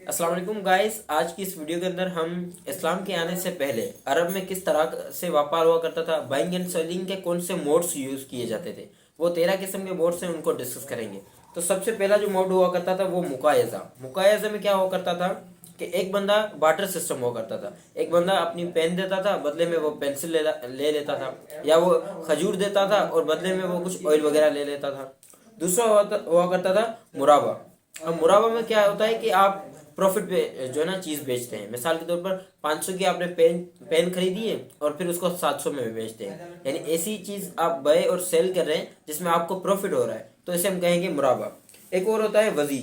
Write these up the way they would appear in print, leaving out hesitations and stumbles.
अस्सलाम वालेकुम गाइस। आज की इस वीडियो के अंदर हम इस्लाम के आने से पहले अरब में किस तरह से व्यापार हुआ करता था, बाइंग एंड सेलिंग के कौन से मोड्स यूज़ किए जाते थे, वो 13 किस्म के मोड्स हैं, उनको डिस्कस करेंगे। तो सबसे पहला जो मोड हुआ करता था वो मुकायजा। मुकायजा में क्या हुआ करता था कि एक बंदा बार्टर सिस्टम हुआ करता था। एक बंदा अपनी पेन देता था, बदले में वो पेंसिल ले लेता था, या वो खजूर देता था और बदले में वो कुछ ऑयल वगैरह ले लेता था। दूसरा हुआ करता था मुराबा। अब मुराबा में क्या होता है कि आप प्रॉफिट पे जो है ना चीज़ बेचते हैं। मिसाल के तौर पर 500 की आपने पेन खरीदी है और फिर उसको 700 में बेचते हैं, यानी ऐसी चीज़ आप बाय और सेल कर रहे हैं जिसमें आपको प्रॉफिट हो रहा है, तो इसे हम कहेंगे मुराबा। एक और होता है वजी।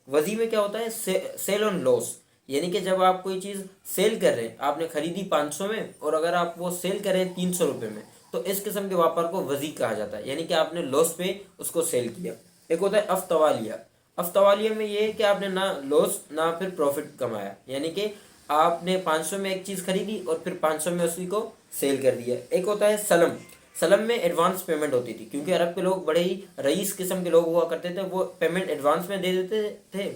वजी में क्या होता है, सेल ऑन लॉस, यानी कि जब आप कोई चीज़ सेल कर रहे हैं, आपने खरीदी 500 में और अगर आप वो सेल कर रहे हैं 300 रुपये में, तो इस किस्म के व्यापार को वजी कहा जाता है, यानी कि आपने लॉस पे उसको सेल किया। एक होता है अफ्तवालिया। अफ्तवालिया में ये है कि आपने ना लॉस ना फिर प्रॉफिट कमाया, यानी कि आपने 500 में एक चीज़ खरीदी और फिर 500 में उसी को सेल कर दिया। एक होता है सलम। सलम में एडवांस पेमेंट होती थी, क्योंकि अरब के लोग बड़े ही रईस किस्म के लोग हुआ करते थे। वो पेमेंट एडवांस में दे देते थे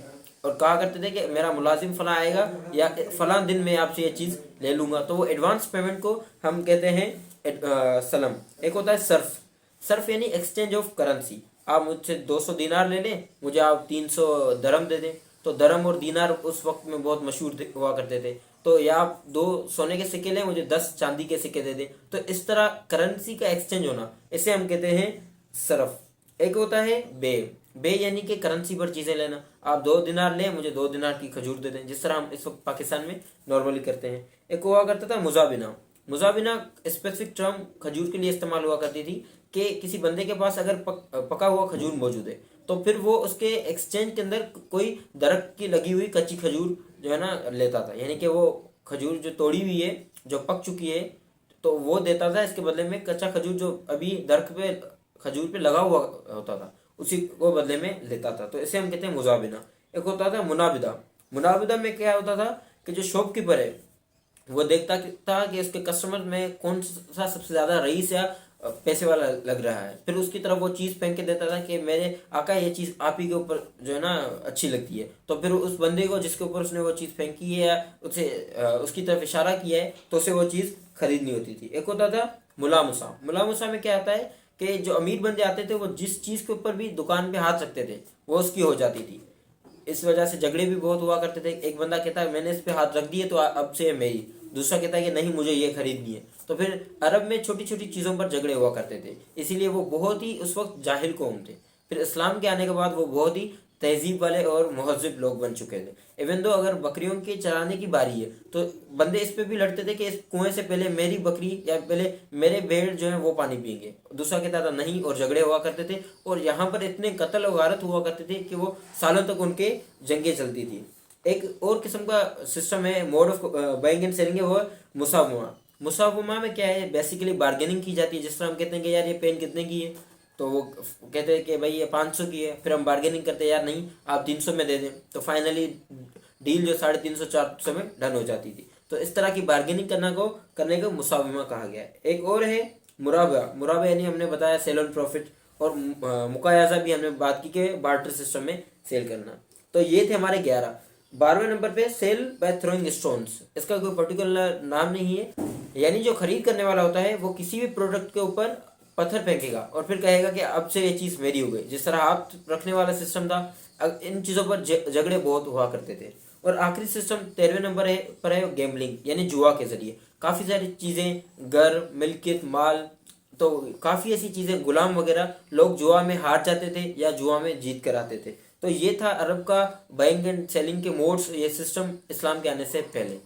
और कहा करते थे कि मेरा मुलाजिम फला आएगा या फला दिन में आपसे ये चीज़ ले लूँगा, तो वो एडवांस पेमेंट को हम कहते हैं सलम। एक होता है सर्फ। सर्फ यानी एक्सचेंज ऑफ करेंसी। आप मुझसे 200 दीनार ले लें, मुझे आप 300 दरम दे दें। तो दरम और दीनार उस वक्त में बहुत मशहूर हुआ करते थे। तो या आप 2 सोने के सिक्के लें, मुझे 10 चांदी के सिक्के दे दें। तो इस तरह करेंसी का एक्सचेंज होना, इसे हम कहते हैं सरफ। एक होता है बे। बे यानी कि करेंसी पर चीज़ें लेना। आप 2 दिनार लें, मुझे 2 दिनार की खजूर दे दें, जिस तरह हम इस वक्त पाकिस्तान में नॉर्मली करते हैं। एक हुआ करता था मुजाबिना। मुजाबिना स्पेसिफिक टर्म खजूर के लिए इस्तेमाल हुआ करती थी कि किसी बंदे के पास अगर पका हुआ खजूर मौजूद है, तो फिर वो उसके एक्सचेंज के अंदर कोई दरख्त की लगी हुई कच्ची खजूर जो है ना लेता था, यानी कि वो खजूर जो तोड़ी हुई है, जो पक चुकी है, तो वो देता था। इसके बदले में कच्चा खजूर जो अभी दरख्त पे खजूर पे लगा हुआ होता था, उसी को बदले में लेता था। तो इसे हम कहते हैं मुजाबिना। एक होता था मुनाबिदा। मुनाबिदा में क्या होता था कि जो शॉपकीपर है वो देखता था कि उसके कस्टमर में कौन सा सबसे ज़्यादा रईस या पैसे वाला लग रहा है, फिर उसकी तरफ वो चीज़ फेंक के देता था कि मेरे आका ये चीज़ आप ही के ऊपर जो है ना अच्छी लगती है। तो फिर उस बंदे को जिसके ऊपर उसने वो चीज़ फेंकी है या उसे उसकी तरफ इशारा किया है, तो उसे वो चीज़ खरीदनी होती थी। एक होता था मुलामुसा। मुलामुसा में क्या आता है कि जो अमीर बंदे आते थे वो जिस चीज़ के ऊपर भी दुकान पे हाथ रखते थे वो उसकी हो जाती थी। इस वजह से झगड़े भी बहुत हुआ करते थे। एक बंदा कहता है मैंने इस पे हाथ रख दिए तो अब से मेरी, दूसरा कहता है कि नहीं मुझे ये खरीदनी है। तो फिर अरब में छोटी छोटी चीज़ों पर झगड़े हुआ करते थे, इसीलिए वो बहुत ही उस वक्त जाहिल कौम थे। फिर इस्लाम के आने के बाद वो बहुत ही तहजीब वाले और महज़िब लोग बन चुके थे। इवन दो अगर बकरियों के चराने की बारी है तो बंदे इस पे भी लड़ते थे कि इस कुएं से पहले मेरी बकरी या पहले मेरे भेड़ जो है वो पानी पियेंगे। दूसरा कहता था नहीं, और झगड़े हुआ करते थे। और यहाँ पर इतने कत्ल और गारत हुआ करते थे कि वो सालों तक उनके जंगें चलती थी। एक और किस्म का सिस्टम है, mode of buying and selling है, वो है मुसावमा। मुसावमा में क्या है, बेसिकली बार्गेनिंग की जाती है। जिस तरह हम कहते हैं कि यार ये पेन कितने की है, तो वो कहते हैं कि भाई ये 500 की है। फिर हम बार्गेनिंग करते हैं, यार नहीं आप 300 में दे दें। तो फाइनली डील जो 350-400 में डन हो जाती थी। तो इस तरह की बार्गेनिंग करने को मुसावमा कहा गया है। एक और है मुराबा। मुराबा यानी हमने बताया सेल ऑन प्रॉफिट, और मुकायाजा भी हमने बात की कि बार्टर सिस्टम में सेल करना। तो ये थे हमारे 11। 12वें नंबर पे सेल बाय थ्रोइंग स्टोन्स। इसका कोई पर्टिकुलर नाम नहीं है, यानी जो खरीद करने वाला होता है वो किसी भी प्रोडक्ट के ऊपर पत्थर फेंकेगा और फिर कहेगा कि अब से ये चीज़ मेरी हो गई। जिस तरह हाथ रखने वाला सिस्टम था, इन चीज़ों पर झगड़े बहुत हुआ करते थे। और आखिरी सिस्टम 13वें नंबर पर है गैम्बलिंग, यानी जुआ के जरिए काफ़ी सारी चीज़ें, घर, मिल्कियत, माल, तो काफ़ी ऐसी चीज़ें, गुलाम वगैरह, लोग जुआ में हार जाते थे या जुआ में जीत कर आते थे। तो ये था अरब का बाइंग एंड सेलिंग के मोड्स, ये सिस्टम इस्लाम के आने से पहले।